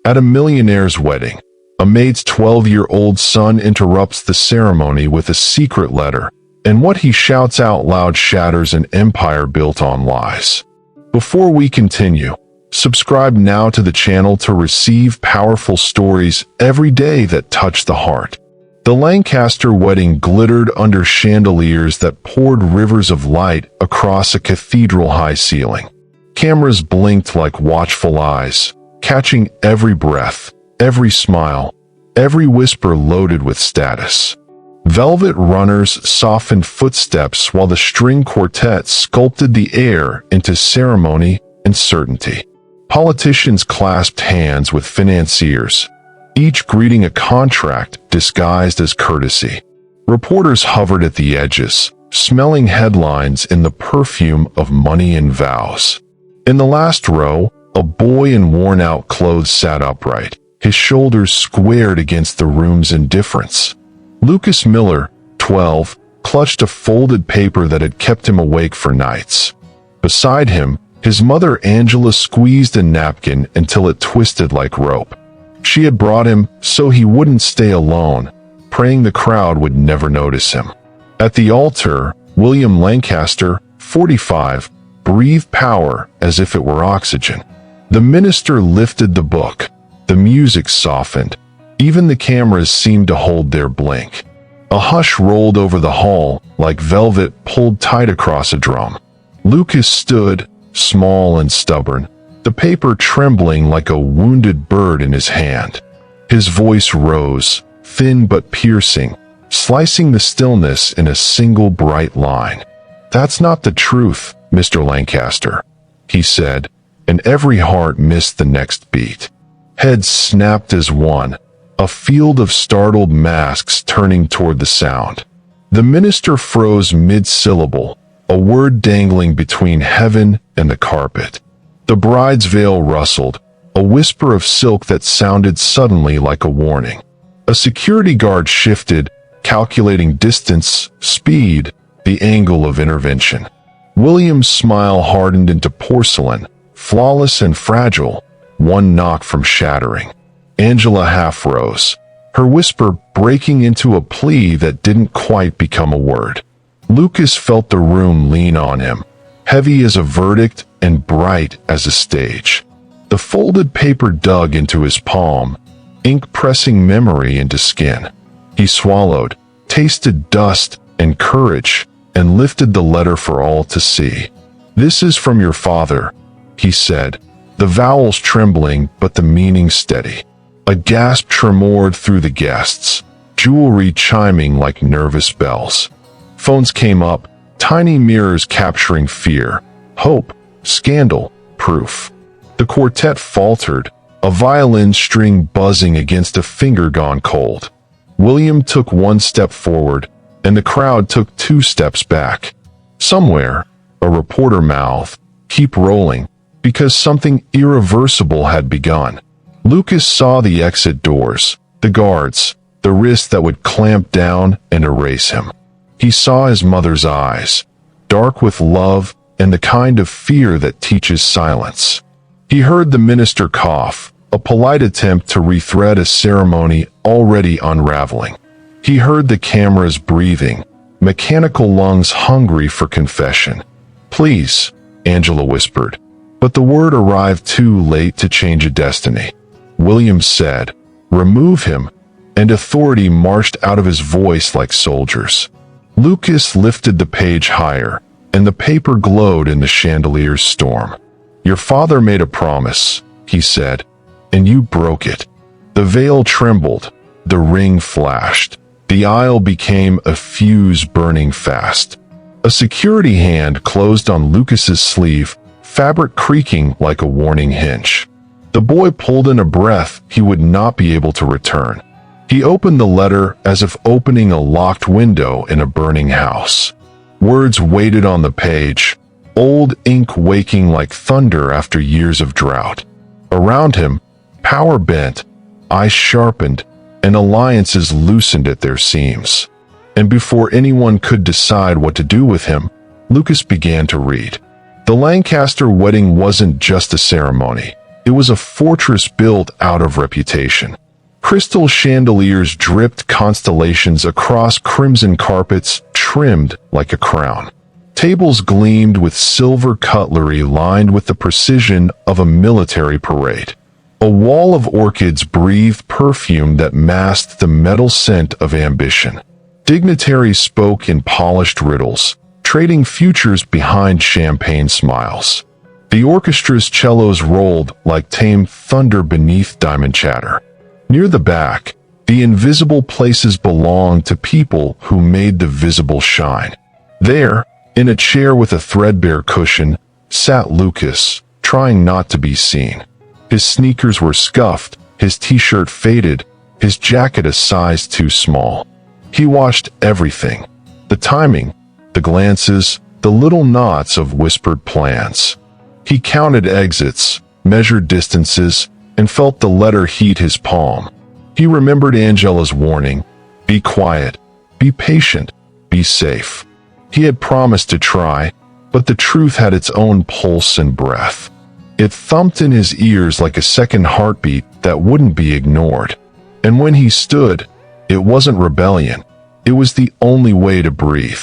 At a millionaire's wedding, a maid's 12-year-old son interrupts the ceremony with a secret letter, and what he shouts out loud shatters an empire built on lies. Before we continue, subscribe now to the channel to receive powerful stories every day that touch the heart. The Lancaster wedding glittered under chandeliers that poured rivers of light across a cathedral-high ceiling. Cameras blinked like watchful eyes, catching every breath, every smile, every whisper loaded with status. Velvet runners softened footsteps while the string quartet sculpted the air into ceremony and certainty. Politicians clasped hands with financiers, each greeting a contract disguised as courtesy. Reporters hovered at the edges, smelling headlines in the perfume of money and vows. In the last row, a boy in worn-out clothes sat upright, his shoulders squared against the room's indifference. Lucas Miller, 12, clutched a folded paper that had kept him awake for nights. Beside him, his mother Angela squeezed a napkin until it twisted like rope. She had brought him so he wouldn't stay alone, praying the crowd would never notice him. At the altar, William Lancaster, 45, breathed power as if it were oxygen. The minister lifted the book. The music softened. Even the cameras seemed to hold their blink. A hush rolled over the hall like velvet pulled tight across a drum. Lucas stood, small and stubborn, the paper trembling like a wounded bird in his hand. His voice rose, thin but piercing, slicing the stillness in a single bright line. "That's not the truth, Mr. Lancaster," he said, and every heart missed the next beat. Heads snapped as one, a field of startled masks turning toward the sound. The minister froze mid-syllable, a word dangling between heaven and the carpet. The bride's veil rustled, a whisper of silk that sounded suddenly like a warning. A security guard shifted, calculating distance, speed, the angle of intervention. William's smile hardened into porcelain, flawless and fragile, one knock from shattering. Angela half rose, her whisper breaking into a plea that didn't quite become a word. Lucas felt the room lean on him, heavy as a verdict and bright as a stage. The folded paper dug into his palm, ink pressing memory into skin. He swallowed, tasted dust and courage, and lifted the letter for all to see. "This is from your father," he said, the vowels trembling but the meaning steady. A gasp tremored through the guests, jewelry chiming like nervous bells. Phones came up, tiny mirrors capturing fear, hope, scandal, proof. The quartet faltered, a violin string buzzing against a finger gone cold. William took one step forward, and the crowd took 2 steps back. Somewhere, a reporter mouthed, "Keep rolling," because something irreversible had begun. Lucas saw the exit doors, the guards, the wrist that would clamp down and erase him. He saw his mother's eyes, dark with love and the kind of fear that teaches silence. He heard the minister cough, a polite attempt to rethread a ceremony already unraveling. He heard the cameras breathing, mechanical lungs hungry for confession. "Please," Angela whispered, but the word arrived too late to change a destiny. William said, "Remove him," and authority marched out of his voice like soldiers. Lucas lifted the page higher, and the paper glowed in the chandelier's storm. "Your father made a promise," he said, "and you broke it." The veil trembled, the ring flashed, the aisle became a fuse burning fast. A security hand closed on Lucas's sleeve, fabric creaking like a warning hinge. The boy pulled in a breath he would not be able to return. He opened the letter as if opening a locked window in a burning house. Words waited on the page, old ink waking like thunder after years of drought. Around him, power bent, eyes sharpened, and alliances loosened at their seams. And before anyone could decide what to do with him, Lucas began to read. The Lancaster wedding wasn't just a ceremony. It was a fortress built out of reputation. Crystal chandeliers dripped constellations across crimson carpets trimmed like a crown. Tables gleamed with silver cutlery lined with the precision of a military parade. A wall of orchids breathed perfume that masked the metal scent of ambition. Dignitaries spoke in polished riddles, trading futures behind champagne smiles. The orchestra's cellos rolled like tame thunder beneath diamond chatter. Near the back, the invisible places belonged to people who made the visible shine. There, in a chair with a threadbare cushion, sat Lucas, trying not to be seen. His sneakers were scuffed, his t-shirt faded, his jacket a size too small. He watched everything. The timing, the glances, the little knots of whispered plans. He counted exits, measured distances, and felt the letter heat his palm. He remembered Angela's warning, "Be quiet, be patient, be safe." He had promised to try, but the truth had its own pulse and breath. It thumped in his ears like a second heartbeat that wouldn't be ignored. And when he stood, it wasn't rebellion. It was the only way to breathe.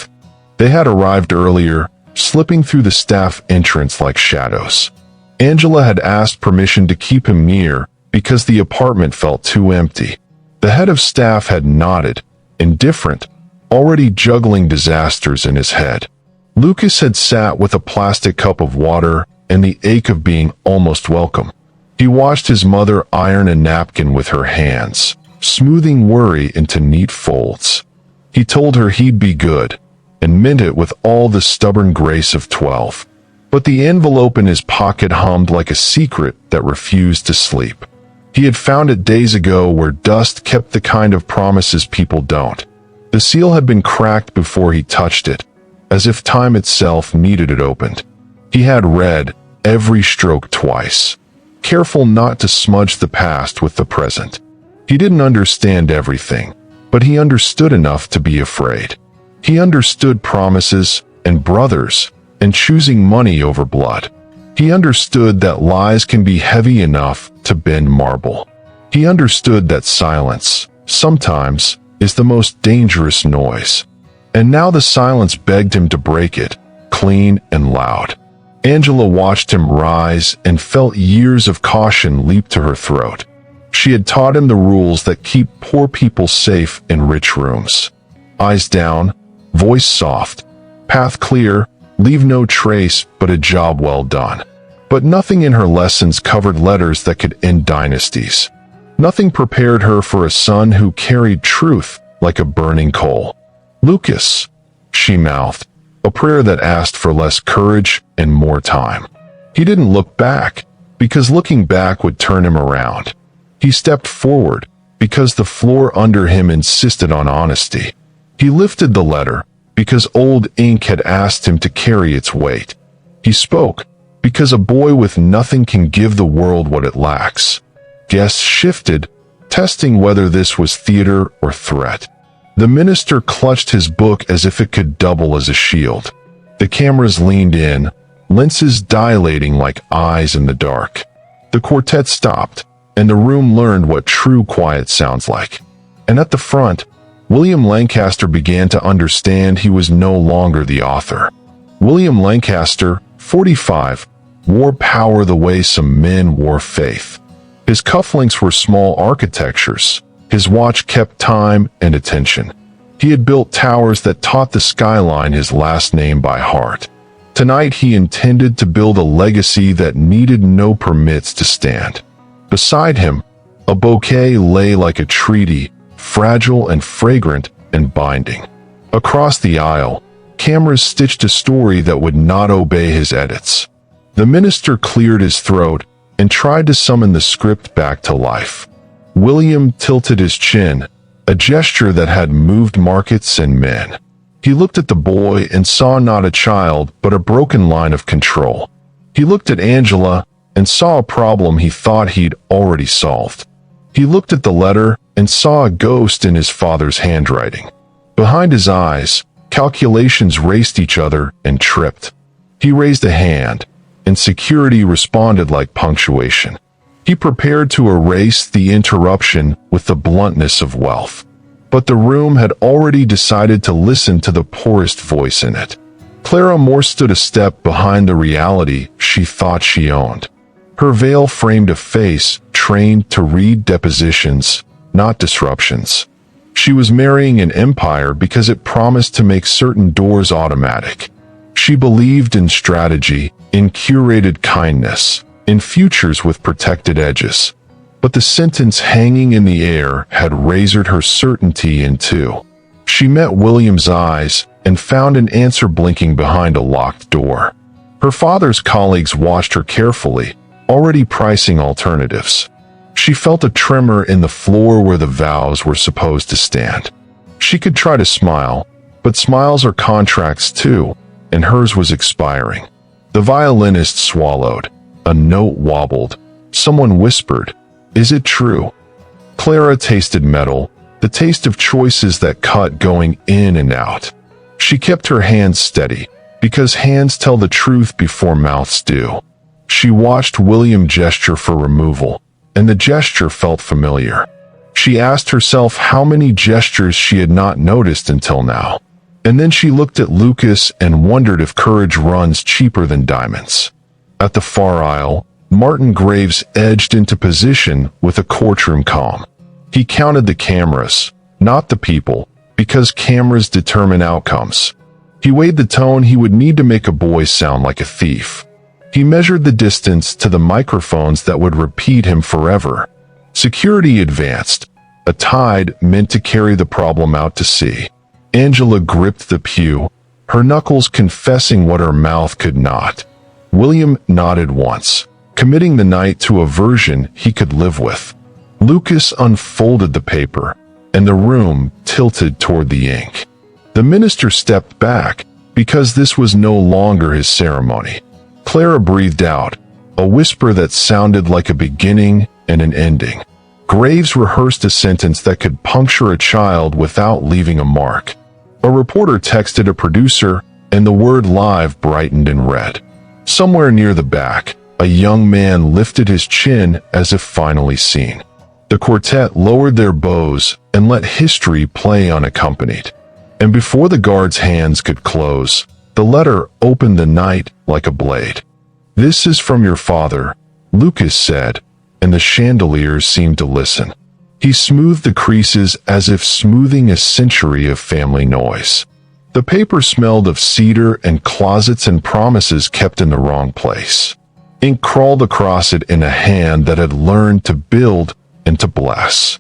They had arrived earlier, slipping through the staff entrance like shadows. Angela had asked permission to keep him near because the apartment felt too empty. The head of staff had nodded, indifferent, already juggling disasters in his head. Lucas had sat with a plastic cup of water and the ache of being almost welcome. He watched his mother iron a napkin with her hands, smoothing worry into neat folds. He told her he'd be good, and meant it with all the stubborn grace of 12. But the envelope in his pocket hummed like a secret that refused to sleep. He had found it days ago where dust kept the kind of promises people don't. The seal had been cracked before he touched it, as if time itself needed it opened. He had read every stroke twice, careful not to smudge the past with the present. He didn't understand everything, but he understood enough to be afraid. He understood promises and brothers and choosing money over blood. He understood that lies can be heavy enough to bend marble. He understood that silence, sometimes, is the most dangerous noise. And now the silence begged him to break it, clean and loud. Angela watched him rise and felt years of caution leap to her throat. She had taught him the rules that keep poor people safe in rich rooms. Eyes down, voice soft, path clear, leave no trace but a job well done. But nothing in her lessons covered letters that could end dynasties. Nothing prepared her for a son who carried truth like a burning coal. "Lucas," she mouthed, a prayer that asked for less courage and more time. He didn't look back, because looking back would turn him around. He stepped forward, because the floor under him insisted on honesty. He lifted the letter, because old ink had asked him to carry its weight. He spoke, because a boy with nothing can give the world what it lacks. Guests shifted, testing whether this was theater or threat. The minister clutched his book as if it could double as a shield. The cameras leaned in, lenses dilating like eyes in the dark. The quartet stopped, and the room learned what true quiet sounds like. And at the front, William Lancaster began to understand he was no longer the author. William Lancaster, 45, wore power the way some men wore faith. His cufflinks were small architectures. His watch kept time and attention. He had built towers that taught the skyline his last name by heart. Tonight he intended to build a legacy that needed no permits to stand. Beside him, a bouquet lay like a treaty, fragile and fragrant and binding. Across the aisle, cameras stitched a story that would not obey his edits. The minister cleared his throat and tried to summon the script back to life. William tilted his chin, a gesture that had moved markets and men. He looked at the boy and saw not a child but a broken line of control. He looked at Angela and saw a problem he thought he'd already solved. He looked at the letter and saw a ghost in his father's handwriting. Behind his eyes, calculations raced each other and tripped. He raised a hand, and security responded like punctuation. He prepared to erase the interruption with the bluntness of wealth. But the room had already decided to listen to the poorest voice in it. Clara Moore stood a step behind the reality she thought she owned. Her veil framed a face trained to read depositions, not disruptions. She was marrying an empire because it promised to make certain doors automatic. She believed in strategy, in curated kindness, in futures with protected edges. But the sentence hanging in the air had razored her certainty in two. She met William's eyes and found an answer blinking behind a locked door. Her father's colleagues watched her carefully, already pricing alternatives. She felt a tremor in the floor where the vows were supposed to stand. She could try to smile, but smiles are contracts too, and hers was expiring. The violinist swallowed. A note wobbled. Someone whispered, "Is it true?" Clara tasted metal, the taste of choices that cut going in and out. She kept her hands steady, because hands tell the truth before mouths do. She watched William gesture for removal, and the gesture felt familiar. She asked herself how many gestures she had not noticed until now. And then she looked at Lucas and wondered if courage runs cheaper than diamonds. At the far aisle, Martin Graves edged into position with a courtroom calm. He counted the cameras, not the people, because cameras determine outcomes. He weighed the tone he would need to make a boy sound like a thief. He measured the distance to the microphones that would repeat him forever. Security advanced, a tide meant to carry the problem out to sea. Angela gripped the pew, her knuckles confessing what her mouth could not. William nodded once, committing the night to a version he could live with. Lucas unfolded the paper, and the room tilted toward the ink. The minister stepped back, because this was no longer his ceremony. Clara breathed out, a whisper that sounded like a beginning and an ending. Graves rehearsed a sentence that could puncture a child without leaving a mark. A reporter texted a producer, and the word live brightened in red. Somewhere near the back, a young man lifted his chin as if finally seen. The quartet lowered their bows and let history play unaccompanied. And before the guard's hands could close, the letter opened the night like a blade. "This is from your father," Lucas said, and the chandeliers seemed to listen. He smoothed the creases as if smoothing a century of family noise. The paper smelled of cedar and closets and promises kept in the wrong place. Ink crawled across it in a hand that had learned to build and to bless.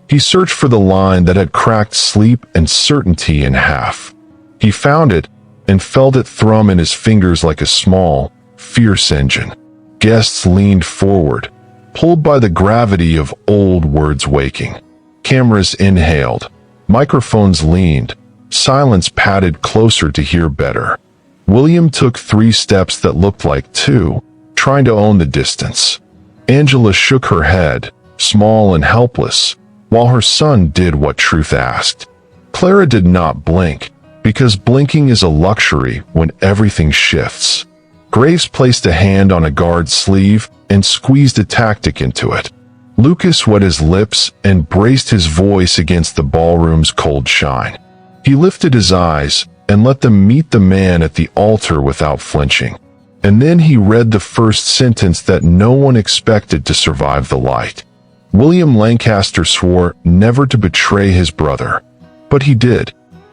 He searched for the line that had cracked sleep and certainty in half. He found it and felt it thrum in his fingers like a small, fierce engine. Guests leaned forward, pulled by the gravity of old words waking. Cameras inhaled, microphones leaned, silence padded closer to hear better. William took 3 steps that looked like 2, trying to own the distance. Angela shook her head, small and helpless, while her son did what truth asked. Clara did not blink, because blinking is a luxury when everything shifts. Graves placed a hand on a guard's sleeve and squeezed a tactic into it. Lucas wet his lips and braced his voice against the ballroom's cold shine. He lifted his eyes and let them meet the man at the altar without flinching. And then he read the first sentence that no one expected to survive the light. William Lancaster swore never to betray his brother, but he did.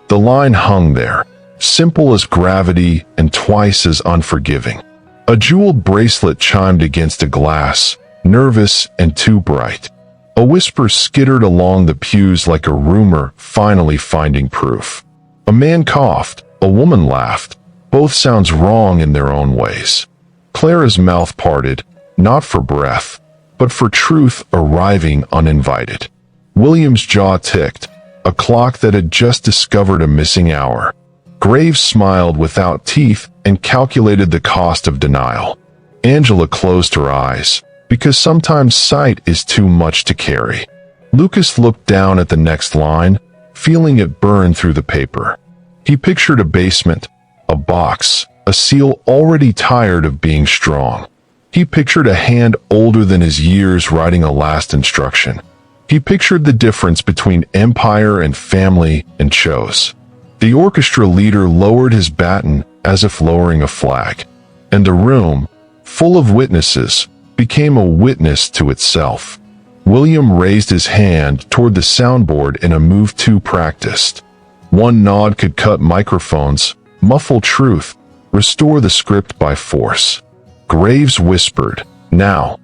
The line hung there, simple as gravity and twice as unforgiving. A jeweled bracelet chimed against a glass, nervous and too bright. A whisper skittered along the pews like a rumor finally finding proof. A man coughed, a woman laughed, both sounds wrong in their own ways. Clara's mouth parted, not for breath, but for truth arriving uninvited. William's jaw ticked, a clock that had just discovered a missing hour. Graves smiled without teeth and calculated the cost of denial. Angela closed her eyes, because sometimes sight is too much to carry. Lucas looked down at the next line, feeling it burn through the paper. He pictured a basement, a box, a seal already tired of being strong. He pictured a hand older than his years writing a last instruction. He pictured the difference between empire and family and chose. The orchestra leader lowered his baton as if lowering a flag, and the room, full of witnesses, became a witness to itself. William raised his hand toward the soundboard in a move too practiced. One nod could cut microphones, muffle truth, restore the script by force. Graves whispered, "Now,"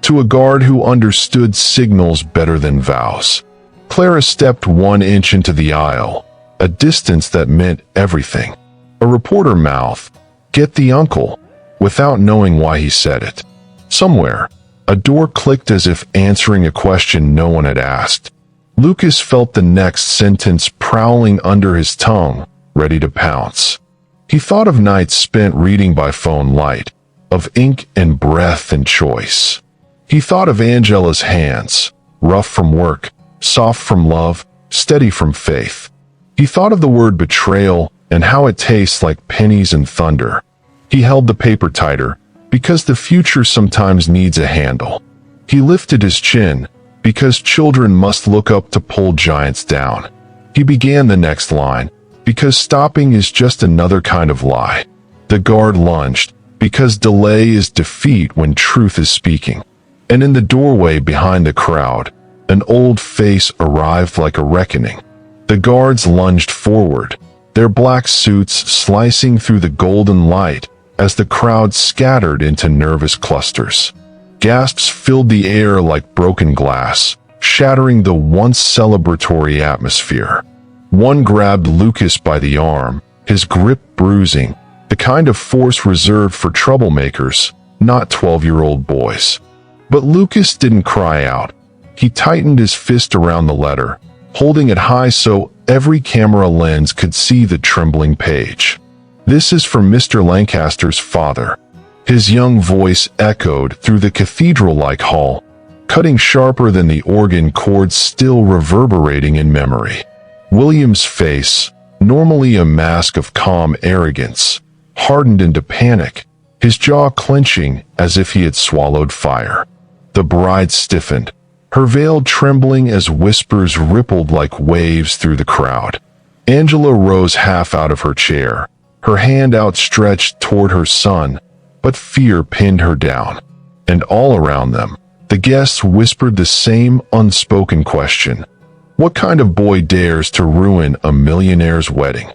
to a guard who understood signals better than vows. Clara stepped 1 inch into the aisle, a distance that meant everything. A reporter mouthed, "Get the uncle," without knowing why he said it. Somewhere, a door clicked as if answering a question no one had asked. Lucas felt the next sentence prowling under his tongue, ready to pounce. He thought of nights spent reading by phone light, of ink and breath and choice. He thought of Angela's hands, rough from work, soft from love, steady from faith. He thought of the word betrayal and how it tastes like pennies and thunder. He held the paper tighter, because the future sometimes needs a handle. He lifted his chin, because children must look up to pull giants down. He began the next line, because stopping is just another kind of lie. The guard lunged, because delay is defeat when truth is speaking. And in the doorway behind the crowd, an old face arrived like a reckoning. The guards lunged forward, their black suits slicing through the golden light as the crowd scattered into nervous clusters. Gasps filled the air like broken glass, shattering the once celebratory atmosphere. One grabbed Lucas by the arm, his grip bruising, the kind of force reserved for troublemakers, not 12-year-old boys. But Lucas didn't cry out. He tightened his fist around the letter, holding it high so every camera lens could see the trembling page. "This is from Mr. Lancaster's father." His young voice echoed through the cathedral-like hall, cutting sharper than the organ chords still reverberating in memory. William's face, normally a mask of calm arrogance, hardened into panic, his jaw clenching as if he had swallowed fire. The bride stiffened, her veil trembling as whispers rippled like waves through the crowd. Angela rose half out of her chair, her hand outstretched toward her son, but fear pinned her down. And all around them, the guests whispered the same unspoken question. What kind of boy dares to ruin a millionaire's wedding?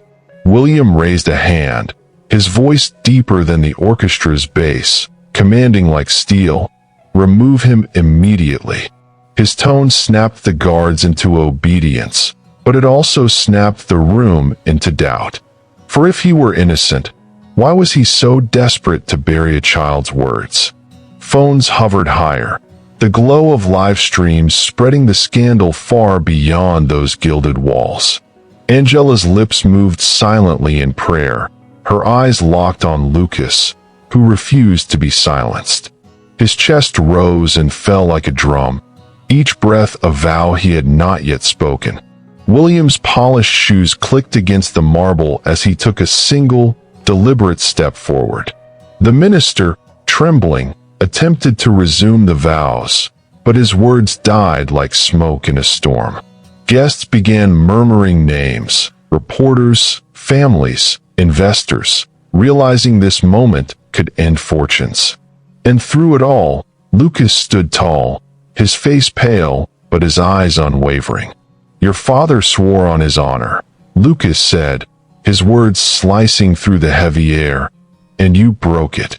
William raised a hand, his voice deeper than the orchestra's bass, commanding like steel, "Remove him immediately." His tone snapped the guards into obedience, but it also snapped the room into doubt. For if he were innocent, why was he so desperate to bury a child's words? Phones hovered higher, the glow of live streams spreading the scandal far beyond those gilded walls. Angela's lips moved silently in prayer, her eyes locked on Lucas, who refused to be silenced. His chest rose and fell like a drum, each breath a vow he had not yet spoken. William's polished shoes clicked against the marble as he took a single, deliberate step forward. The minister, trembling, attempted to resume the vows, but his words died like smoke in a storm. Guests began murmuring names, reporters, families, investors, realizing this moment could end fortunes. And through it all, Lucas stood tall, his face pale, but his eyes unwavering. "Your father swore on his honor," Lucas said, his words slicing through the heavy air, "and you broke it."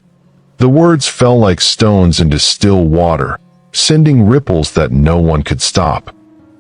The words fell like stones into still water, sending ripples that no one could stop.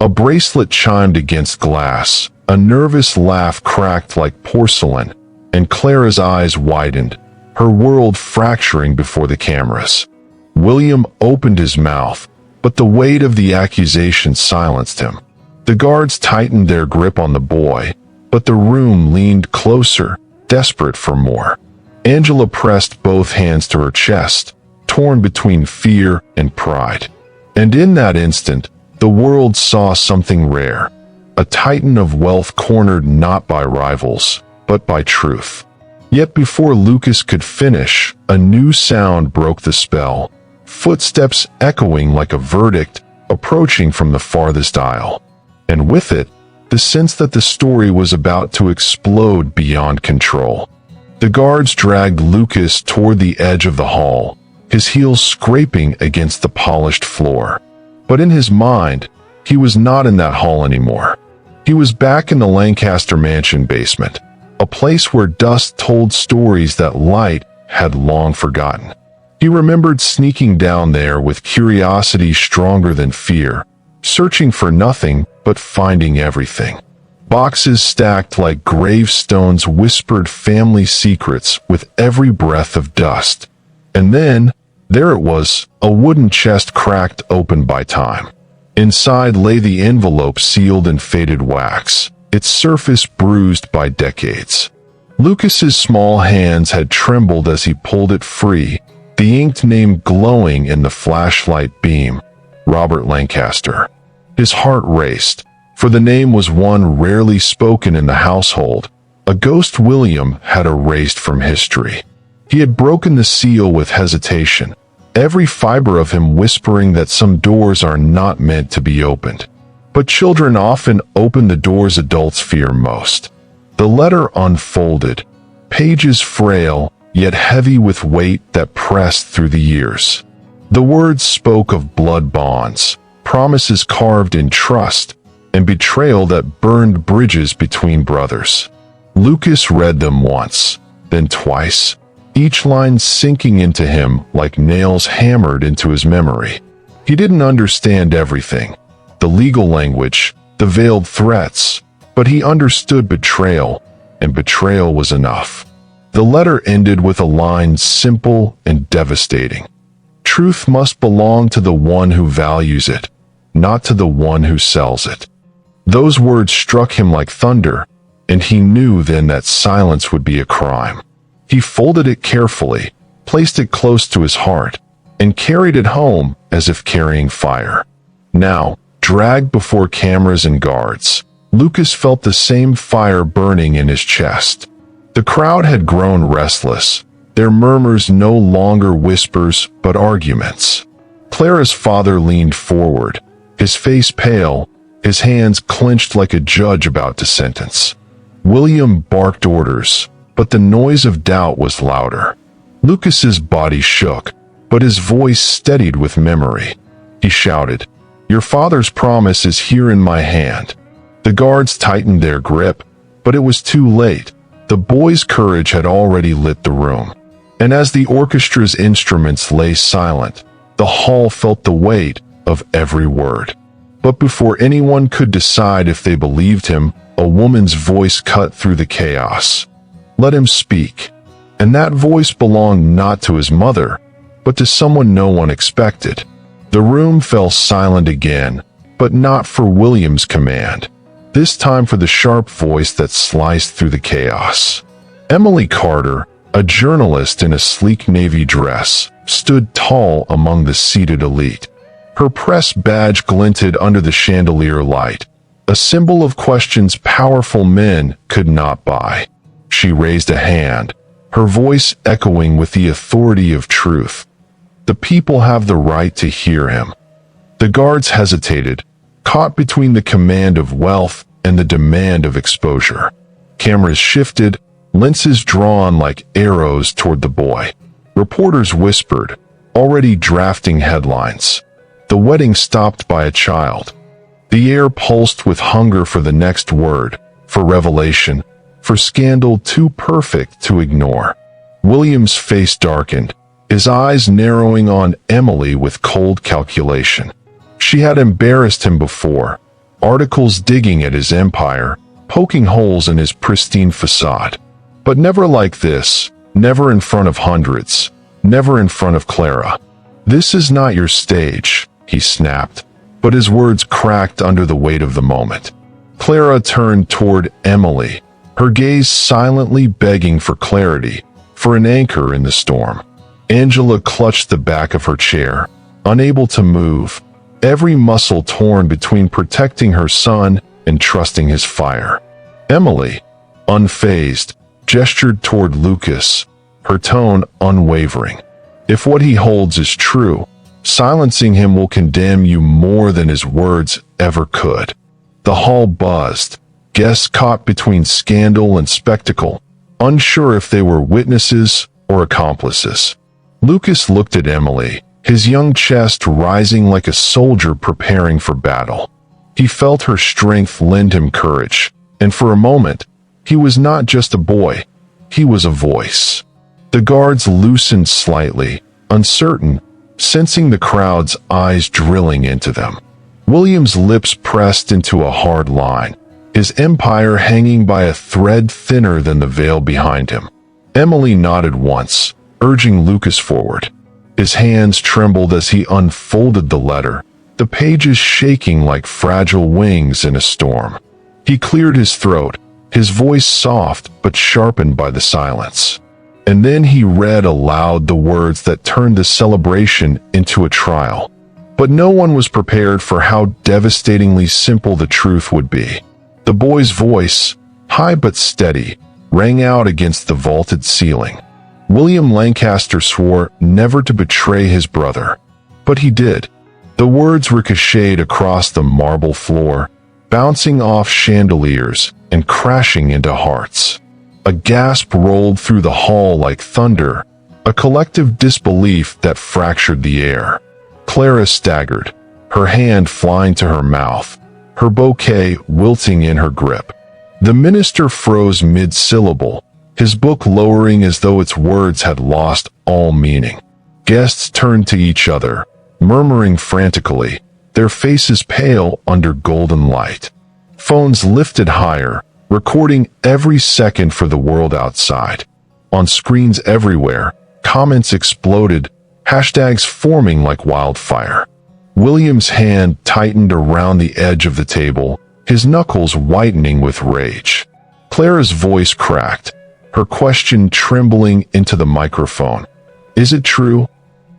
A bracelet chimed against glass, a nervous laugh cracked like porcelain, and Clara's eyes widened, her world fracturing before the cameras. William opened his mouth, but the weight of the accusation silenced him. The guards tightened their grip on the boy, but the room leaned closer, desperate for more. Angela pressed both hands to her chest, torn between fear and pride. And in that instant, the world saw something rare, a titan of wealth cornered not by rivals, but by truth. Yet before Lucas could finish, a new sound broke the spell. Footsteps echoing like a verdict, approaching from the farthest aisle. And with it, the sense that the story was about to explode beyond control. The guards dragged Lucas toward the edge of the hall, his heels scraping against the polished floor. But in his mind, he was not in that hall anymore. He was back in the Lancaster mansion basement, a place where dust told stories that light had long forgotten. He remembered sneaking down there with curiosity stronger than fear, searching for nothing but finding everything. Boxes stacked like gravestones whispered family secrets with every breath of dust. And then, there it was, a wooden chest cracked open by time. Inside lay the envelope sealed in faded wax, its surface bruised by decades. Lucas's small hands had trembled as he pulled it free, the inked name glowing in the flashlight beam, Robert Lancaster. His heart raced, for the name was one rarely spoken in the household, a ghost William had erased from history. He had broken the seal with hesitation, every fiber of him whispering that some doors are not meant to be opened. But children often open the doors adults fear most. The letter unfolded, pages frail, yet heavy with weight that pressed through the years. The words spoke of blood bonds, promises carved in trust, and betrayal that burned bridges between brothers. Lucas read them once, then twice, each line sinking into him like nails hammered into his memory. He didn't understand everything, the legal language, the veiled threats, but he understood betrayal, and betrayal was enough. The letter ended with a line simple and devastating. Truth must belong to the one who values it, not to the one who sells it. Those words struck him like thunder, and he knew then that silence would be a crime. He folded it carefully, placed it close to his heart, and carried it home as if carrying fire. Now, dragged before cameras and guards, Lucas felt the same fire burning in his chest. The crowd had grown restless, their murmurs no longer whispers but arguments. Clara's father leaned forward, his face pale, his hands clenched like a judge about to sentence. William barked orders, but the noise of doubt was louder. Lucas's body shook, but his voice steadied with memory. He shouted, "Your father's promise is here in my hand." The guards tightened their grip, but it was too late. The boy's courage had already lit the room. And as the orchestra's instruments lay silent, the hall felt the weight of every word. But before anyone could decide if they believed him, a woman's voice cut through the chaos. Let him speak. And that voice belonged not to his mother, but to someone no one expected. The room fell silent again, but not for William's command. This time for the sharp voice that sliced through the chaos. Emily Carter, a journalist in a sleek navy dress, stood tall among the seated elite. Her press badge glinted under the chandelier light, a symbol of questions powerful men could not buy. She raised a hand, her voice echoing with the authority of truth. The people have the right to hear him. The guards hesitated, caught between the command of wealth and the demand of exposure. Cameras shifted, lenses drawn like arrows toward the boy. Reporters whispered, already drafting headlines. The wedding stopped by a child. The air pulsed with hunger for the next word, for revelation, for scandal too perfect to ignore. William's face darkened, his eyes narrowing on Emily with cold calculation. She had embarrassed him before, articles digging at his empire, poking holes in his pristine facade. But never like this, never in front of hundreds, never in front of Clara. "This is not your stage," he snapped, but his words cracked under the weight of the moment. Clara turned toward Emily, her gaze silently begging for clarity, for an anchor in the storm. Angela clutched the back of her chair, unable to move, every muscle torn between protecting her son and trusting his fire. Emily, unfazed, gestured toward Lucas, her tone unwavering. "If what he holds is true, silencing him will condemn you more than his words ever could." The hall buzzed, guests caught between scandal and spectacle, unsure if they were witnesses or accomplices. Lucas looked at Emily, his young chest rising like a soldier preparing for battle. He felt her strength lend him courage, and for a moment, he was not just a boy, he was a voice. The guards loosened slightly, uncertain, sensing the crowd's eyes drilling into them. William's lips pressed into a hard line, his empire hanging by a thread thinner than the veil behind him. Emily nodded once, urging Lucas forward. His hands trembled as he unfolded the letter, the pages shaking like fragile wings in a storm. He cleared his throat, his voice soft but sharpened by the silence. And then he read aloud the words that turned the celebration into a trial. But no one was prepared for how devastatingly simple the truth would be. The boy's voice, high but steady, rang out against the vaulted ceiling. William Lancaster swore never to betray his brother, but he did. The words ricocheted across the marble floor, bouncing off chandeliers and crashing into hearts. A gasp rolled through the hall like thunder, a collective disbelief that fractured the air. Clara staggered, her hand flying to her mouth, her bouquet wilting in her grip. The minister froze mid-syllable, his book lowering as though its words had lost all meaning. Guests turned to each other, murmuring frantically, their faces pale under golden light. Phones lifted higher, recording every second for the world outside. On screens everywhere, comments exploded, hashtags forming like wildfire. William's hand tightened around the edge of the table, his knuckles whitening with rage. Clara's voice cracked, her question trembling into the microphone. "Is it true?"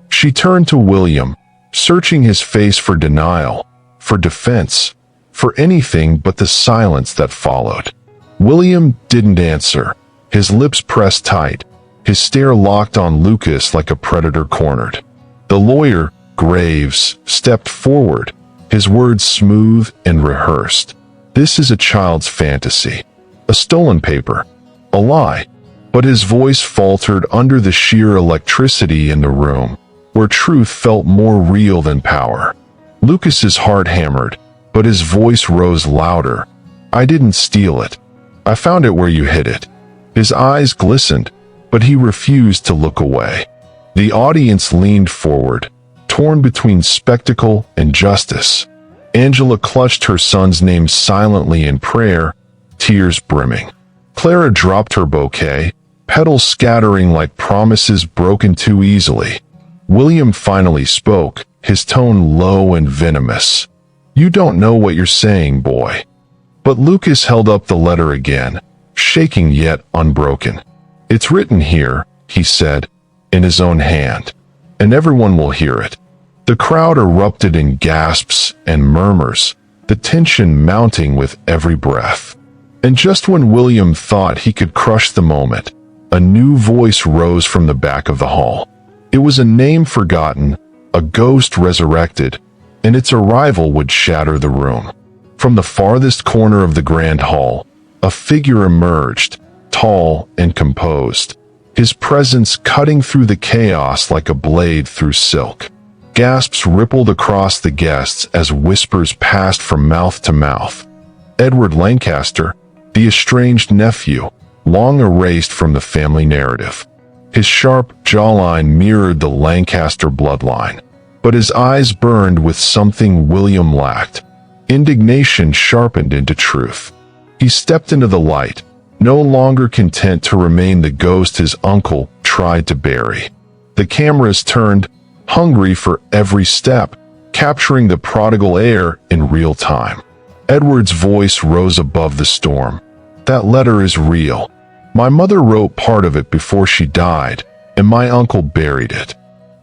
She turned to William, searching his face for denial, for defense, for anything but the silence that followed. William didn't answer, his lips pressed tight, his stare locked on Lucas like a predator cornered. The lawyer, Graves, stepped forward, his words smooth and rehearsed. "This is a child's fantasy, a stolen paper, a lie." But his voice faltered under the sheer electricity in the room, where truth felt more real than power. Lucas's heart hammered, but his voice rose louder. "I didn't steal it. I found it where you hid it." His eyes glistened, but he refused to look away. The audience leaned forward, torn between spectacle and justice. Angela clutched her son's name silently in prayer, tears brimming. Clara dropped her bouquet, petals scattering like promises broken too easily. William finally spoke, his tone low and venomous. "You don't know what you're saying, boy." But Lucas held up the letter again, shaking yet unbroken. "It's written here," he said, in his own hand, "and everyone will hear it." The crowd erupted in gasps and murmurs, the tension mounting with every breath. And just when William thought he could crush the moment, a new voice rose from the back of the hall. It was a name forgotten, a ghost resurrected, and its arrival would shatter the room. From the farthest corner of the grand hall, a figure emerged, tall and composed, his presence cutting through the chaos like a blade through silk. Gasps rippled across the guests as whispers passed from mouth to mouth. Edward Lancaster, the estranged nephew, long erased from the family narrative. His sharp jawline mirrored the Lancaster bloodline, but his eyes burned with something William lacked. Indignation sharpened into truth. He stepped into the light, no longer content to remain the ghost his uncle tried to bury. The cameras turned, hungry for every step, capturing the prodigal heir in real time. Edward's voice rose above the storm. "That letter is real. My mother wrote part of it before she died, and my uncle buried it."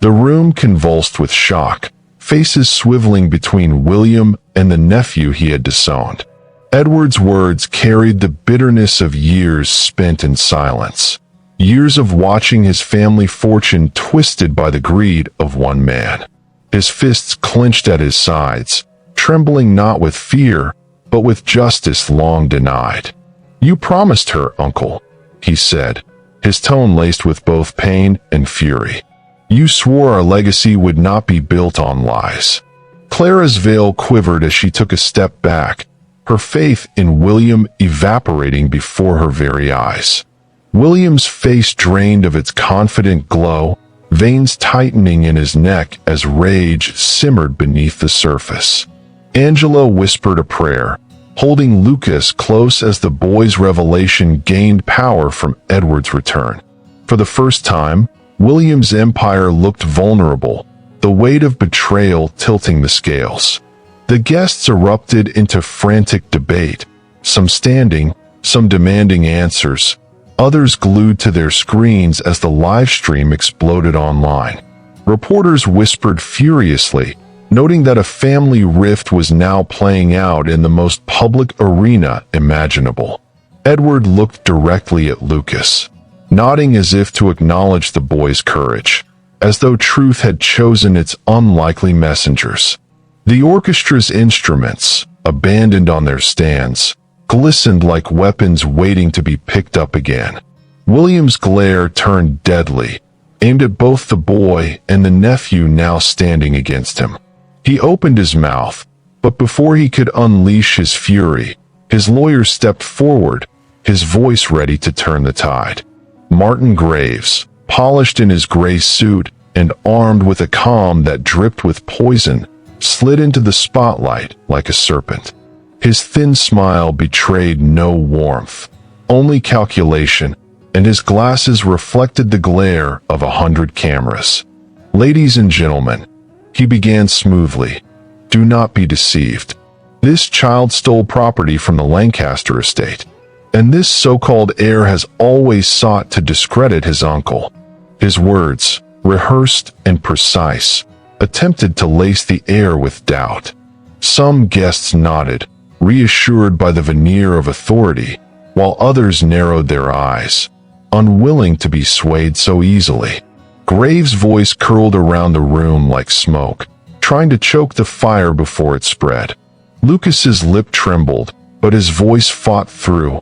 The room convulsed with shock, faces swiveling between William and the nephew he had disowned. Edward's words carried the bitterness of years spent in silence. Years of watching his family fortune twisted by the greed of one man. His fists clenched at his sides, trembling not with fear, but with justice long denied. "You promised her, uncle," he said, his tone laced with both pain and fury. "You swore our legacy would not be built on lies." Clara's veil quivered as she took a step back, her faith in William evaporating before her very eyes. William's face drained of its confident glow, veins tightening in his neck as rage simmered beneath the surface. Angela whispered a prayer, holding Lucas close as the boy's revelation gained power from Edward's return. For the first time, William's empire looked vulnerable, the weight of betrayal tilting the scales. The guests erupted into frantic debate, some standing, some demanding answers, others glued to their screens as the live stream exploded online. Reporters whispered furiously, noting that a family rift was now playing out in the most public arena imaginable. Edward looked directly at Lucas, nodding as if to acknowledge the boy's courage, as though truth had chosen its unlikely messengers. The orchestra's instruments, abandoned on their stands, glistened like weapons waiting to be picked up again. William's glare turned deadly, aimed at both the boy and the nephew now standing against him. He opened his mouth, but before he could unleash his fury, his lawyer stepped forward, his voice ready to turn the tide. Martin Graves, polished in his gray suit and armed with a calm that dripped with poison, slid into the spotlight like a serpent. His thin smile betrayed no warmth, only calculation, and his glasses reflected the glare of 100 cameras. "Ladies and gentlemen," he began smoothly, "do not be deceived. This child stole property from the Lancaster estate, and this so-called heir has always sought to discredit his uncle." His words, rehearsed and precise, attempted to lace the air with doubt. Some guests nodded, reassured by the veneer of authority, while others narrowed their eyes, unwilling to be swayed so easily. Graves' voice curled around the room like smoke, trying to choke the fire before it spread. Lucas's lip trembled, but his voice fought through.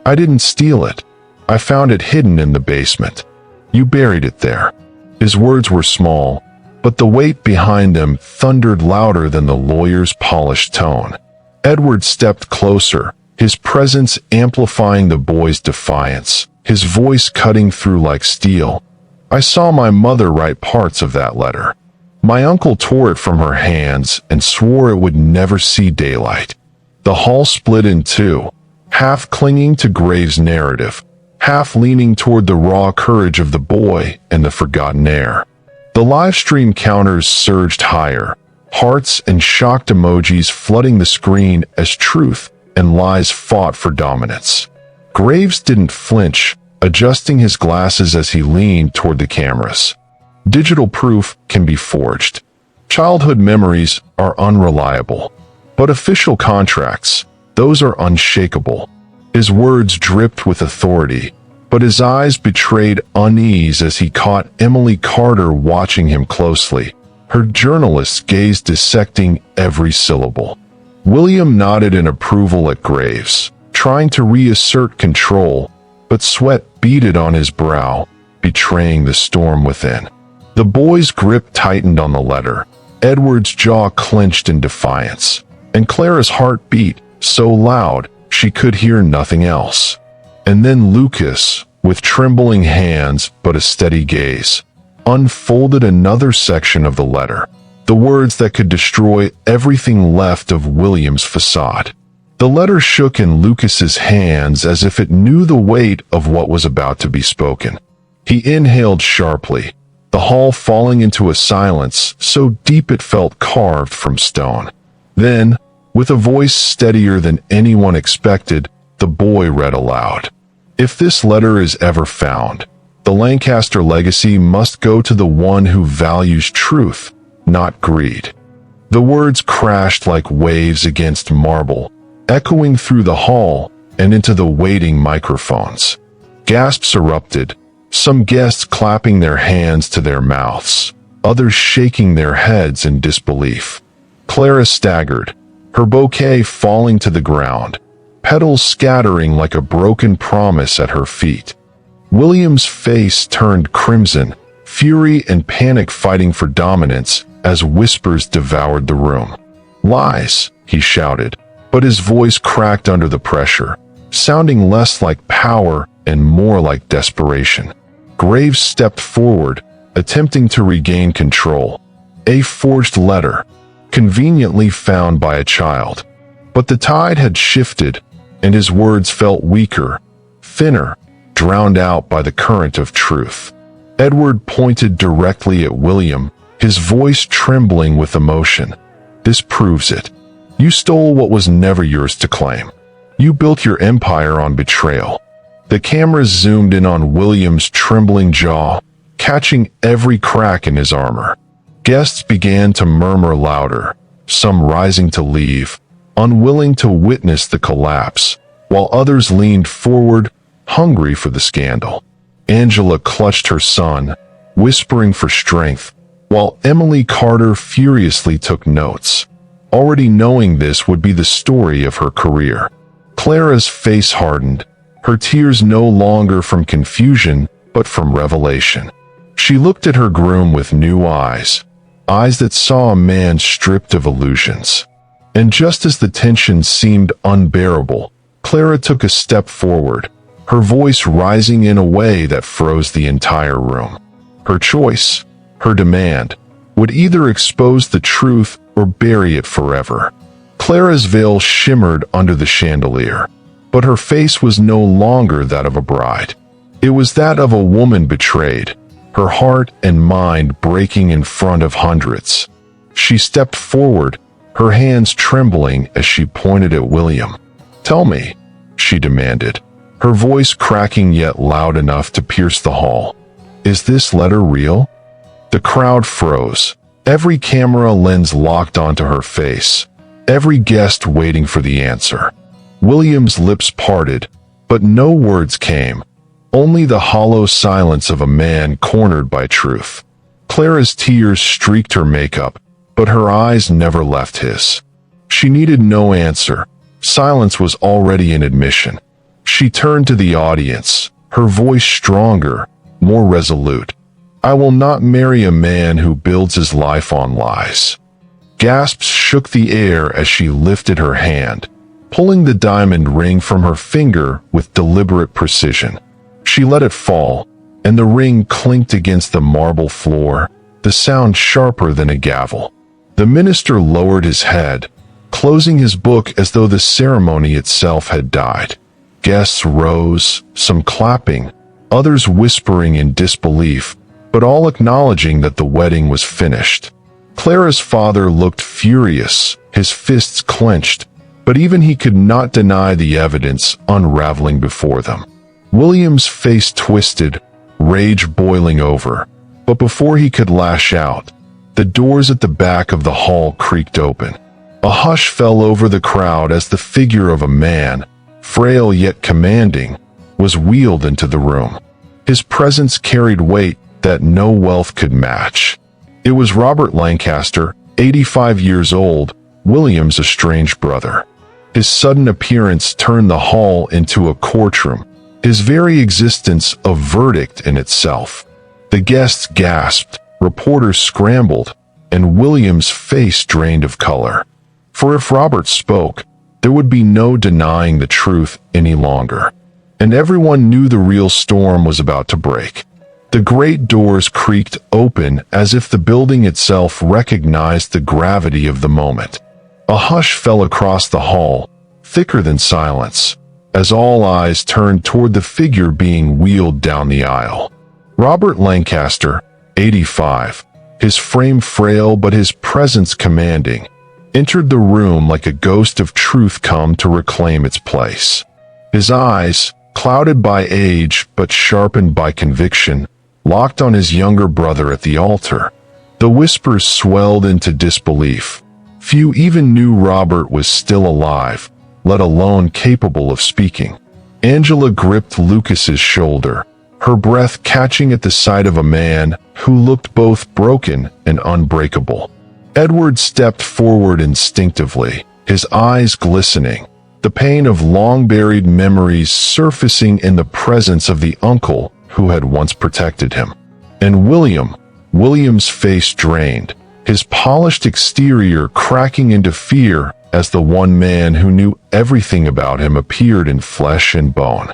"I didn't steal it. I found it hidden in the basement. You buried it there." His words were small, but the weight behind them thundered louder than the lawyer's polished tone. Edward stepped closer, his presence amplifying the boy's defiance, his voice cutting through like steel. "I saw my mother write parts of that letter. My uncle tore it from her hands and swore it would never see daylight." The hall split in two, half clinging to Graves' narrative, half leaning toward the raw courage of the boy and the forgotten heir. The live stream counters surged higher, hearts and shocked emojis flooding the screen as truth and lies fought for dominance. Graves didn't flinch, adjusting his glasses as he leaned toward the cameras. Digital proof can be forged. Childhood memories are unreliable. But official contracts, those are unshakable. His words dripped with authority, but his eyes betrayed unease as he caught Emily Carter watching him closely, her journalist's gaze dissecting every syllable. William nodded in approval at Graves, trying to reassert control, but sweat beaded on his brow, betraying the storm within. The boy's grip tightened on the letter, Edward's jaw clenched in defiance, and Clara's heart beat so loud she could hear nothing else. And then Lucas, with trembling hands but a steady gaze, unfolded another section of the letter, the words that could destroy everything left of William's facade. The letter shook in Lucas's hands as if it knew the weight of what was about to be spoken. He inhaled sharply, the hall falling into a silence so deep it felt carved from stone. Then, with a voice steadier than anyone expected, the boy read aloud. "If this letter is ever found, the Lancaster legacy must go to the one who values truth, not greed." The words crashed like waves against marble, echoing through the hall and into the waiting microphones. Gasps erupted, some guests clapping their hands to their mouths, others shaking their heads in disbelief. Clara staggered, her bouquet falling to the ground, petals scattering like a broken promise at her feet. William's face turned crimson, fury and panic fighting for dominance as whispers devoured the room. "Lies," he shouted, but his voice cracked under the pressure, sounding less like power and more like desperation. Graves stepped forward, attempting to regain control. A forged letter, conveniently found by a child. But the tide had shifted, and his words felt weaker, thinner, drowned out by the current of truth. Edward pointed directly at William, his voice trembling with emotion. "This proves it. You stole what was never yours to claim. You built your empire on betrayal." The cameras zoomed in on William's trembling jaw, catching every crack in his armor. Guests began to murmur louder, some rising to leave, unwilling to witness the collapse, while others leaned forward, hungry for the scandal. Angela clutched her son, whispering for strength, while Emily Carter furiously took notes, already knowing this would be the story of her career. Clara's face hardened, her tears no longer from confusion, but from revelation. She looked at her groom with new eyes, eyes that saw a man stripped of illusions. And just as the tension seemed unbearable, Clara took a step forward, her voice rising in a way that froze the entire room. Her choice, her demand, would either expose the truth or bury it forever. Clara's veil shimmered under the chandelier, but her face was no longer that of a bride. It was that of a woman betrayed, her heart and mind breaking in front of hundreds. She stepped forward, her hands trembling as she pointed at William. "Tell me," she demanded, her voice cracking yet loud enough to pierce the hall. "Is this letter real?" The crowd froze, every camera lens locked onto her face, every guest waiting for the answer. William's lips parted, but no words came, only the hollow silence of a man cornered by truth. Clara's tears streaked her makeup, but her eyes never left his. She needed no answer. Silence was already an admission. She turned to the audience, her voice stronger, more resolute. "I will not marry a man who builds his life on lies." Gasps shook the air as she lifted her hand, pulling the diamond ring from her finger with deliberate precision. She let it fall, and the ring clinked against the marble floor, the sound sharper than a gavel. The minister lowered his head, closing his book as though the ceremony itself had died. Guests rose, some clapping, others whispering in disbelief, but all acknowledging that the wedding was finished. Clara's father looked furious, his fists clenched, but even he could not deny the evidence unraveling before them. William's face twisted, rage boiling over, but before he could lash out, the doors at the back of the hall creaked open. A hush fell over the crowd as the figure of a man, frail yet commanding, was wheeled into the room. His presence carried weight that no wealth could match. It was Robert Lancaster, 85 years old, William's estranged brother. His sudden appearance turned the hall into a courtroom, his very existence a verdict in itself. The guests gasped, reporters scrambled, and William's face drained of color. For if Robert spoke, there would be no denying the truth any longer. And everyone knew the real storm was about to break. The great doors creaked open as if the building itself recognized the gravity of the moment. A hush fell across the hall, thicker than silence, as all eyes turned toward the figure being wheeled down the aisle. Robert Lancaster, 85, his frame frail but his presence commanding, entered the room like a ghost of truth come to reclaim its place. His eyes, clouded by age but sharpened by conviction, locked on his younger brother at the altar. The whispers swelled into disbelief. Few even knew Robert was still alive, let alone capable of speaking. Angela gripped Lucas's shoulder, her breath catching at the sight of a man who looked both broken and unbreakable. Edward stepped forward instinctively, his eyes glistening, the pain of long-buried memories surfacing in the presence of the uncle who had once protected him. And William's face drained, his polished exterior cracking into fear as the one man who knew everything about him appeared in flesh and bone.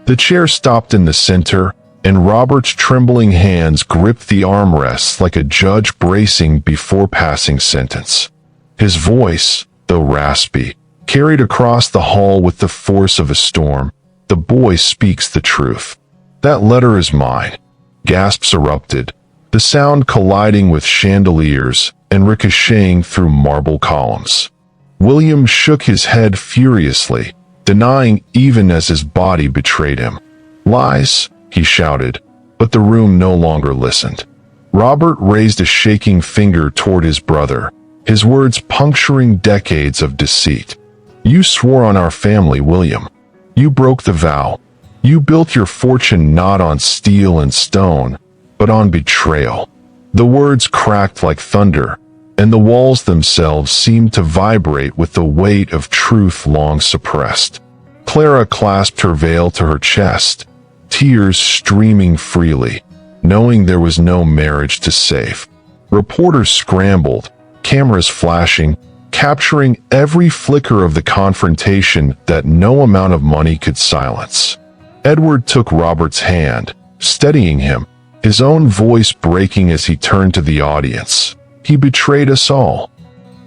The chair stopped in the center, and Robert's trembling hands gripped the armrests like a judge bracing before passing sentence. His voice, though raspy, carried across the hall with the force of a storm. "The boy speaks the truth. That letter is mine." Gasps erupted, the sound colliding with chandeliers and ricocheting through marble columns. William shook his head furiously, denying even as his body betrayed him. "Lies," he shouted, but the room no longer listened. Robert raised a shaking finger toward his brother, his words puncturing decades of deceit. "You swore on our family, William. You broke the vow. You built your fortune not on steel and stone, but on betrayal." The words cracked like thunder, and the walls themselves seemed to vibrate with the weight of truth long suppressed. Clara clasped her veil to her chest, tears streaming freely, knowing there was no marriage to save. Reporters scrambled, cameras flashing, capturing every flicker of the confrontation that no amount of money could silence. Edward took Robert's hand, steadying him, his own voice breaking as he turned to the audience. "He betrayed us all."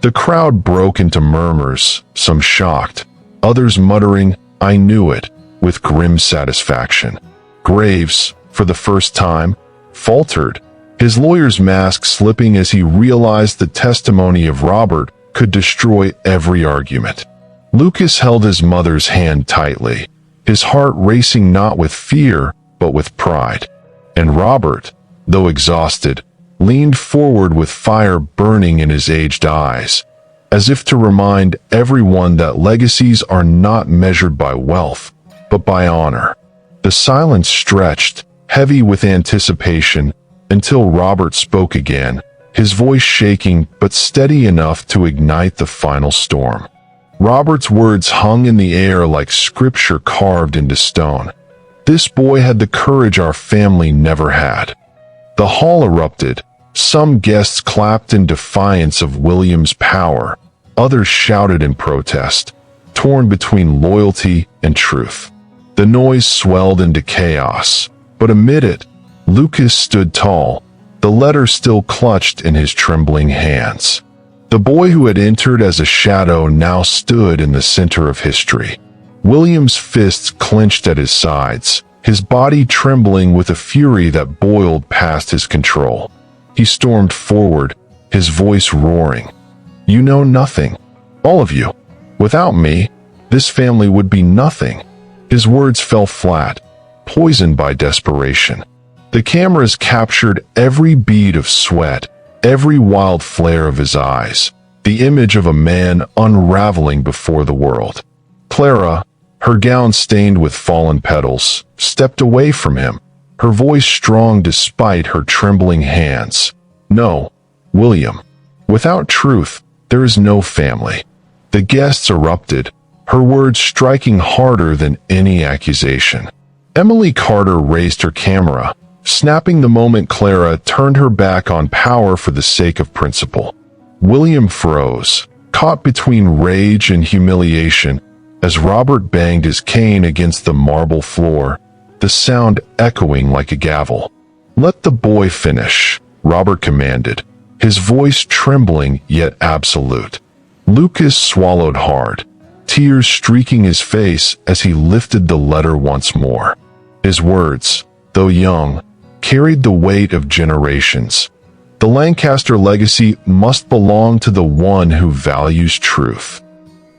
The crowd broke into murmurs, some shocked, others muttering, "I knew it," with grim satisfaction. Graves, for the first time, faltered, his lawyer's mask slipping as he realized the testimony of Robert could destroy every argument. Lucas held his mother's hand tightly, his heart racing not with fear, but with pride. And Robert, though exhausted, leaned forward with fire burning in his aged eyes, as if to remind everyone that legacies are not measured by wealth, but by honor. The silence stretched, heavy with anticipation, until Robert spoke again, his voice shaking but steady enough to ignite the final storm. Robert's words hung in the air like scripture carved into stone. "This boy had the courage our family never had." The hall erupted. Some guests clapped in defiance of William's power. Others shouted in protest, torn between loyalty and truth. The noise swelled into chaos, but amid it, Lucas stood tall, the letter still clutched in his trembling hands. The boy who had entered as a shadow now stood in the center of history. William's fists clenched at his sides, his body trembling with a fury that boiled past his control. He stormed forward, his voice roaring. "You know nothing. All of you. Without me, this family would be nothing." His words fell flat, poisoned by desperation. The cameras captured every bead of sweat, every wild flare of his eyes, the image of a man unraveling before the world. Clara, her gown stained with fallen petals, stepped away from him, her voice strong despite her trembling hands. "No, William. Without truth, there is no family." The guests erupted, her words striking harder than any accusation. Emily Carter raised her camera, snapping the moment Clara turned her back on power for the sake of principle. William froze, caught between rage and humiliation, as Robert banged his cane against the marble floor, the sound echoing like a gavel. "Let the boy finish," Robert commanded, his voice trembling yet absolute. Lucas swallowed hard, tears streaking his face as he lifted the letter once more. His words, though young, carried the weight of generations. The Lancaster legacy must belong to the one who values truth.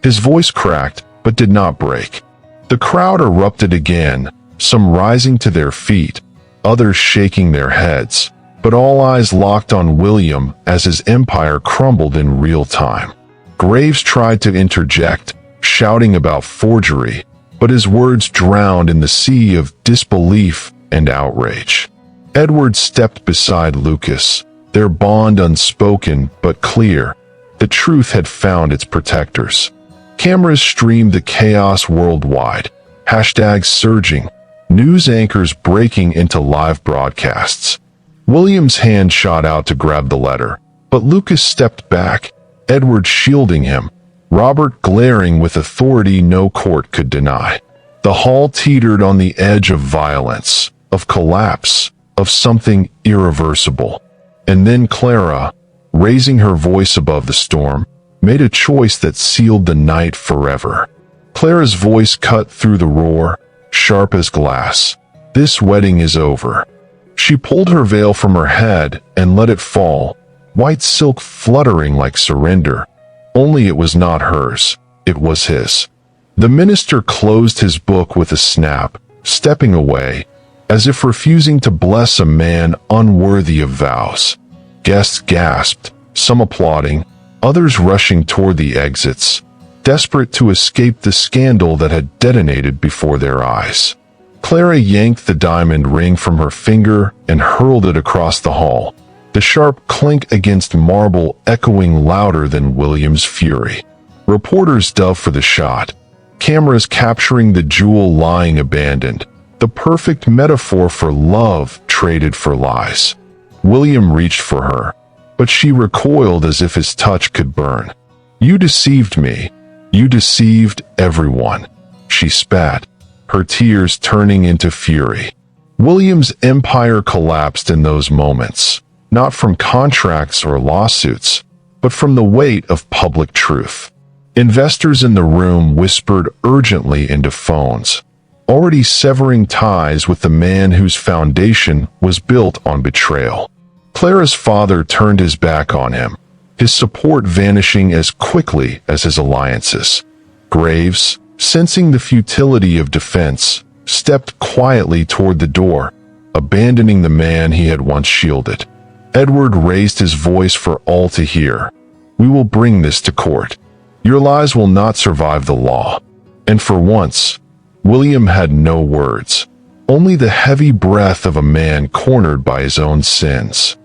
His voice cracked, but did not break. The crowd erupted again, some rising to their feet, others shaking their heads, but all eyes locked on William as his empire crumbled in real time. Graves tried to interject, shouting about forgery, but his words drowned in the sea of disbelief and outrage. Edward stepped beside Lucas, their bond unspoken but clear. The truth had found its protectors. Cameras streamed the chaos worldwide, hashtags surging, news anchors breaking into live broadcasts. William's hand shot out to grab the letter, but Lucas stepped back, Edward shielding him, Robert glaring with authority no court could deny. The hall teetered on the edge of violence, of collapse, of something irreversible. And then Clara, raising her voice above the storm, made a choice that sealed the night forever. Clara's voice cut through the roar, sharp as glass. This wedding is over. She pulled her veil from her head and let it fall, white silk fluttering like surrender. Only it was not hers, it was his. The minister closed his book with a snap, stepping away, as if refusing to bless a man unworthy of vows. Guests gasped, some applauding, others rushing toward the exits, desperate to escape the scandal that had detonated before their eyes. Clara yanked the diamond ring from her finger and hurled it across the hall, the sharp clink against marble echoing louder than William's fury. Reporters dove for the shot, cameras capturing the jewel lying abandoned, the perfect metaphor for love traded for lies. William reached for her, but she recoiled as if his touch could burn. "You deceived me. You deceived everyone," she spat, her tears turning into fury. William's empire collapsed in those moments, not from contracts or lawsuits, but from the weight of public truth. Investors in the room whispered urgently into phones, already severing ties with the man whose foundation was built on betrayal. Clara's father turned his back on him, his support vanishing as quickly as his alliances. Graves, sensing the futility of defense, stepped quietly toward the door, abandoning the man he had once shielded. Edward raised his voice for all to hear. "We will bring this to court. Your lies will not survive the law." And for once, William had no words, only the heavy breath of a man cornered by his own sins.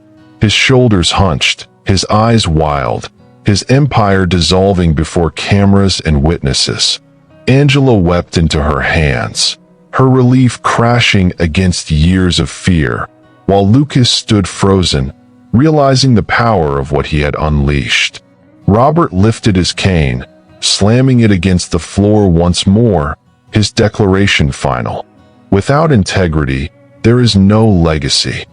His shoulders hunched, his eyes wild, his empire dissolving before cameras and witnesses. Angela wept into her hands, her relief crashing against years of fear, while Lucas stood frozen, realizing the power of what he had unleashed. Robert lifted his cane, slamming it against the floor once more, his declaration final. "Without integrity, there is no legacy."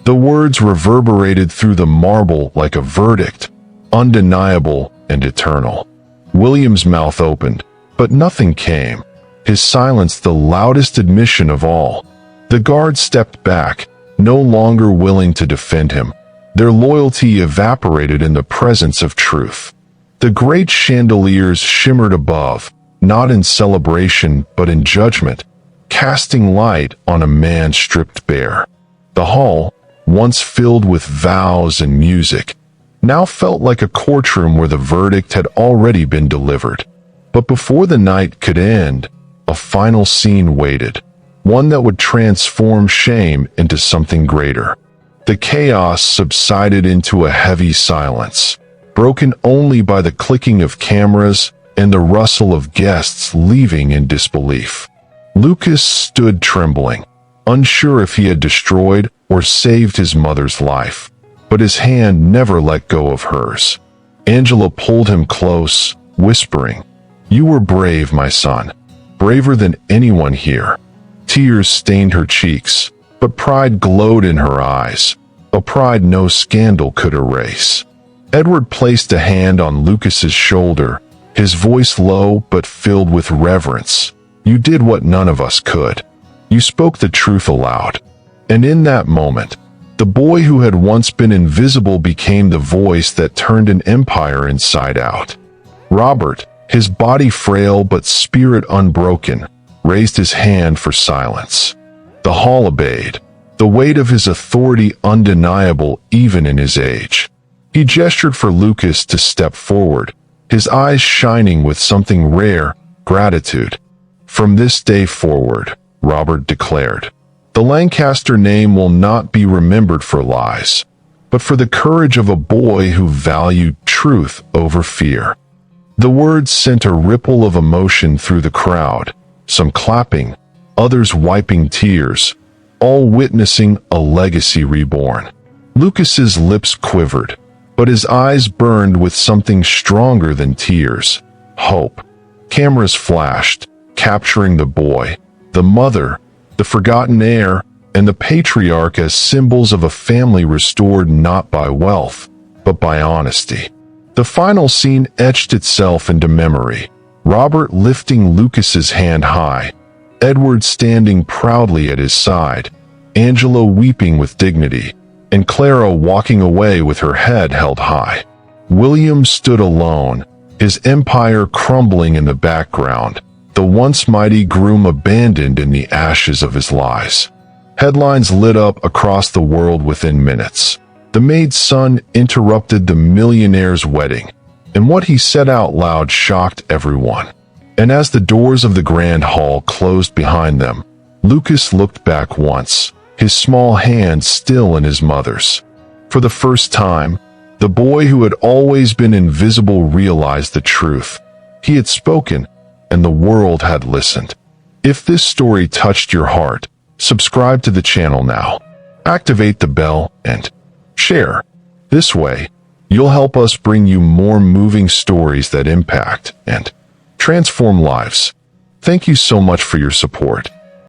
The words reverberated through the marble like a verdict, undeniable and eternal. William's mouth opened, but nothing came, his silence the loudest admission of all. The guards stepped back, no longer willing to defend him. Their loyalty evaporated in the presence of truth. The great chandeliers shimmered above, not in celebration but in judgment, casting light on a man stripped bare. The hall, once filled with vows and music, now felt like a courtroom where the verdict had already been delivered. But before the night could end, a final scene waited, one that would transform shame into something greater. The chaos subsided into a heavy silence, broken only by the clicking of cameras and the rustle of guests leaving in disbelief. Lucas stood trembling, unsure if he had destroyed or saved his mother's life, but his hand never let go of hers. Angela pulled him close, whispering, "You were brave, my son, braver than anyone here." Tears stained her cheeks, but pride glowed in her eyes, a pride no scandal could erase. Edward placed a hand on Lucas's shoulder, his voice low but filled with reverence. "You did what none of us could. You spoke the truth aloud." And in that moment, the boy who had once been invisible became the voice that turned an empire inside out. Robert, his body frail but spirit unbroken, raised his hand for silence. The hall obeyed, the weight of his authority undeniable even in his age. He gestured for Lucas to step forward, his eyes shining with something rare, gratitude. "From this day forward," Robert declared, "the Lancaster name will not be remembered for lies, but for the courage of a boy who valued truth over fear." The words sent a ripple of emotion through the crowd, some clapping, others wiping tears, all witnessing a legacy reborn. Lucas's lips quivered, but his eyes burned with something stronger than tears: hope. Cameras flashed, capturing the boy, the mother, the forgotten heir, and the patriarch as symbols of a family restored not by wealth, but by honesty. The final scene etched itself into memory: Robert lifting Lucas's hand high, Edward standing proudly at his side, Angela weeping with dignity, and Clara walking away with her head held high. William stood alone, his empire crumbling in the background, the once mighty groom abandoned in the ashes of his lies. Headlines lit up across the world within minutes. The maid's son interrupted the millionaire's wedding, and what he said out loud shocked everyone. And as the doors of the grand hall closed behind them, Lucas looked back once, his small hand still in his mother's. For the first time, the boy who had always been invisible realized the truth. He had spoken, and the world had listened. If this story touched your heart, subscribe to the channel now. Activate the bell and share. This way, you'll help us bring you more moving stories that impact and transform lives. Thank you so much for your support.